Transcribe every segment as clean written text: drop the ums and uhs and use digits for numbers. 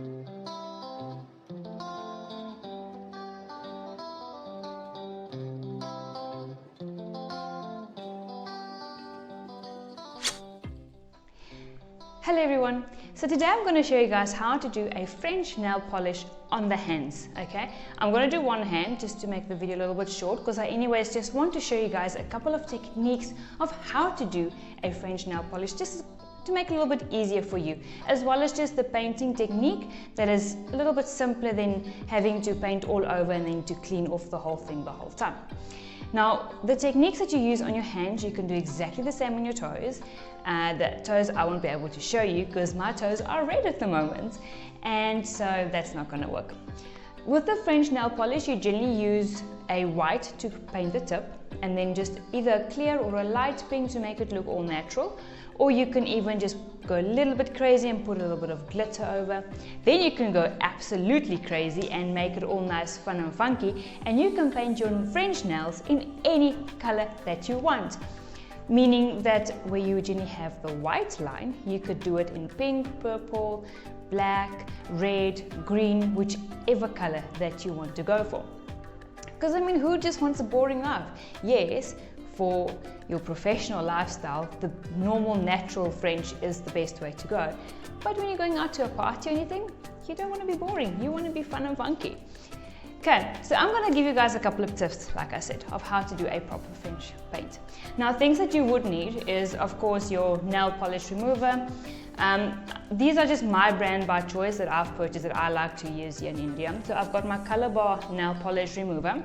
Hello everyone, so today I'm going to show you guys how to do a French nail polish on the hands. Okay, I'm going to do one hand just to make the video a little bit short, because I anyways just want to show you guys a couple of techniques of how to do a French nail polish, just to make it a little bit easier for you, as well as just the painting technique that is a little bit simpler than having to paint all over and then to clean off the whole thing the whole time. Now, the techniques that you use on your hands, you can do exactly the same on your toes. The toes I won't be able to show you because my toes are red at the moment, and so that's not going to work. With the French nail polish, you generally use a white to paint the tip, and then just either a clear or a light pink to make it look all natural, or you can even just go a little bit crazy and put a little bit of glitter over. Then you can go absolutely crazy and make it all nice, fun and funky, and you can paint your French nails in any color that you want. Meaning that where you generally have the white line, you could do it in pink, purple, black, red, green, whichever color that you want to go for. Because I mean, who just wants a boring life? Yes, for your professional lifestyle, the normal natural French is the best way to go. But when you're going out to a party or anything, you don't want to be boring, you want to be fun and funky. Okay, so I'm going to give you guys a couple of tips, like I said, of how to do a proper French paint. Now, things that you would need is, of course, your nail polish remover. These are just my brand by choice that I've purchased that I like to use here in India. So I've got my Color Bar nail polish remover.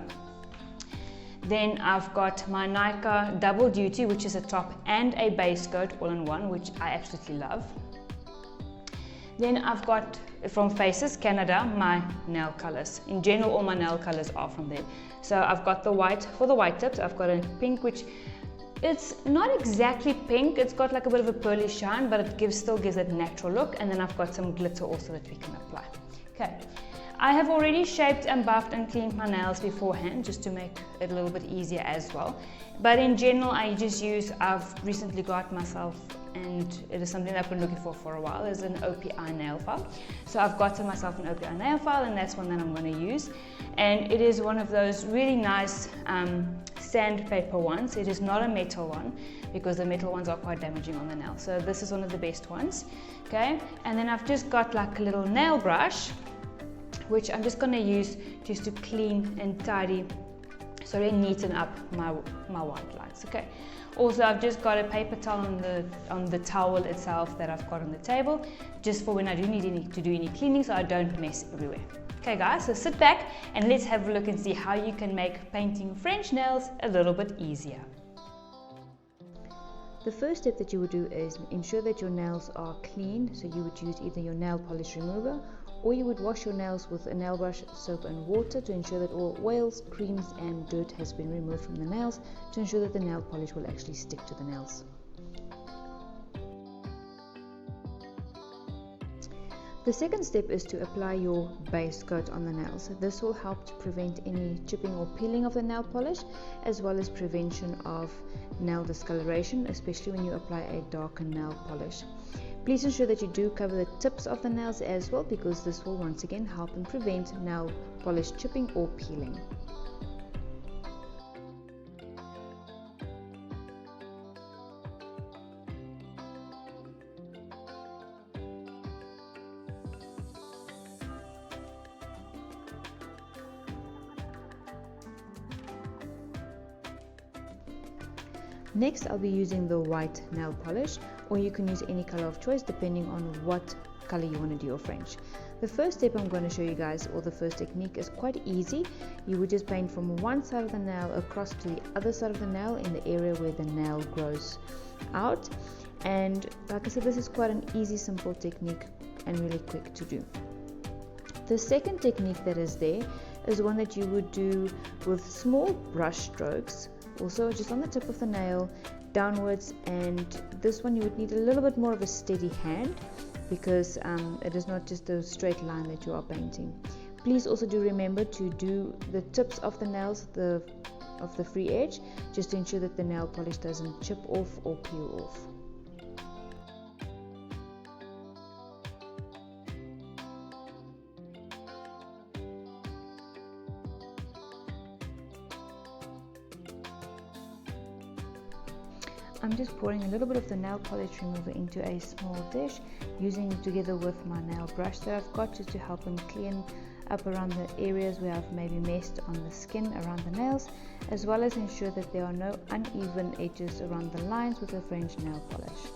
Then I've got my Nika Double Duty, which is a top and a base coat all in one, which I absolutely love. Then I've got from Faces Canada my nail colors. In general, all my nail colors are from there. So I've got the white for the white tips. I've got a pink, which it's not exactly pink. It's got like a bit of a pearly shine, but it still gives it a natural look. And then I've got some glitter also that we can apply. Okay. I have already shaped and buffed and cleaned my nails beforehand just to make it a little bit easier as well. But in general, I've recently got myself, and it is something that I've been looking for a while, is an OPI nail file. So I've gotten myself an OPI nail file, and that's one that I'm going to use. And it is one of those really nice sandpaper ones. It is not a metal one, because the metal ones are quite damaging on the nail. So this is one of the best ones. Okay, and then I've just got like a little nail brush, which I'm just going to use just to clean and tidy, neaten up my white lines. Okay. Also, I've just got a paper towel on the towel itself that I've got on the table, just for when I do need to do any cleaning, so I don't mess everywhere. Okay, guys. So sit back and let's have a look and see how you can make painting French nails a little bit easier. The first step that you would do is ensure that your nails are clean. So you would use either your nail polish remover, or you would wash your nails with a nail brush, soap and water to ensure that all oils, creams and dirt has been removed from the nails, to ensure that the nail polish will actually stick to the nails. The second step is to apply your base coat on the nails. This will help to prevent any chipping or peeling of the nail polish, as well as prevention of nail discoloration, especially when you apply a darkened nail polish. Please ensure that you do cover the tips of the nails as well, because this will once again help and prevent nail polish chipping or peeling. Next, I'll be using the white nail polish, or you can use any color of choice depending on what color you want to do your French. The first step I'm going to show you guys, or the first technique, is quite easy. You would just paint from one side of the nail across to the other side of the nail in the area where the nail grows out. And like I said, this is quite an easy, simple technique and really quick to do. The second technique that is there is one that you would do with small brush strokes, also just on the tip of the nail downwards, and this one you would need a little bit more of a steady hand, because it is not just a straight line that you are painting. Please also do remember to do the tips of the nails of the free edge, just to ensure that the nail polish doesn't chip off or peel off. I'm just pouring a little bit of the nail polish remover into a small dish, using it together with my nail brush that I've got, just to help them clean up around the areas where I've maybe messed on the skin around the nails, as well as ensure that there are no uneven edges around the lines with the French nail polish.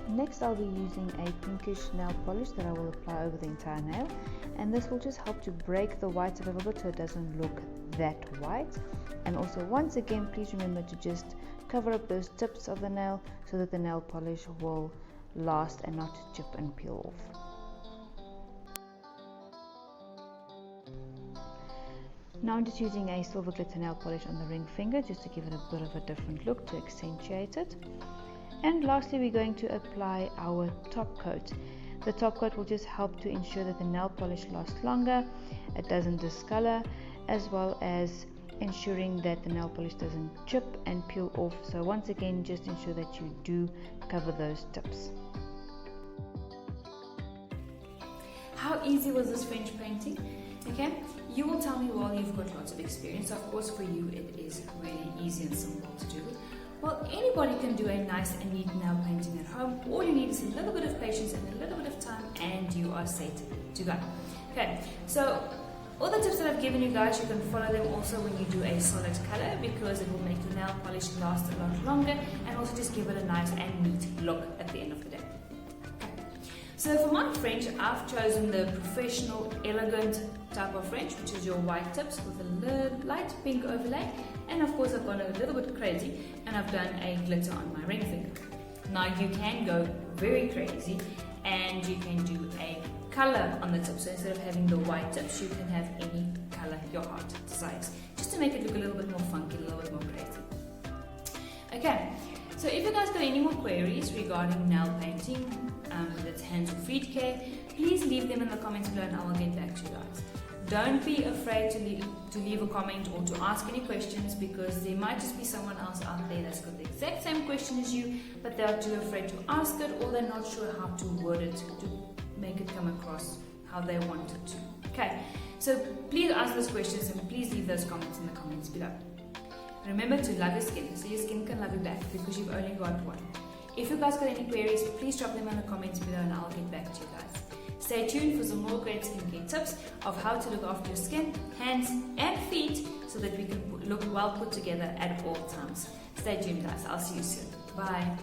Next, I'll be using a pinkish nail polish that I will apply over the entire nail, and this will just help to break the white a little bit so it doesn't look that white. And also, once again, please remember to just cover up those tips of the nail so that the nail polish will last and not chip and peel off. Now I'm just using a silver glitter nail polish on the ring finger just to give it a bit of a different look, to accentuate it. And lastly, we're going to apply our top coat. The top coat will just help to ensure that the nail polish lasts longer, it doesn't discolor, as well as ensuring that the nail polish doesn't chip and peel off. So once again, just ensure that you do cover those tips. How easy was this French painting? Okay, you will tell me, well, you've got lots of experience. Of course, for you it is really easy and simple to do. Well, anybody can do a nice and neat nail painting at home. All you need is a little bit of patience and a little bit of time, and you are set to go. Okay, so all the tips that I've given you guys, you can follow them also when you do a solid color, because it will make the nail polish last a lot longer and also just give it a nice and neat look at the end of the day. Okay. So for my French, I've chosen the professional, elegant type of French, which is your white tips with a light pink overlay. And of course, I've gone a little bit crazy and I've done a glitter on my ring finger. Now you can go very crazy and you can do a color on the tips. So instead of having the white tips, you can have any color your heart desires, just to make it look a little bit more funky, a little bit more crazy. Okay, so if you guys got any more queries regarding nail painting, whether it's hands or feet care, please leave them in the comments below and I will get back to you guys. Don't be afraid to leave a comment or to ask any questions, because there might just be someone else out there that's got the exact same question as you, but they're too afraid to ask it, or they're not sure how to word it to make it come across how they want it to. Okay, so please ask those questions and please leave those comments in the comments below. Remember to love your skin, so your skin can love you back, because you've only got one. If you guys got any queries, please drop them in the comments below and I'll get back to you guys. Stay tuned for some more great skincare tips of how to look after your skin, hands and feet so that we can look well put together at all times. Stay tuned guys, I'll see you soon. Bye.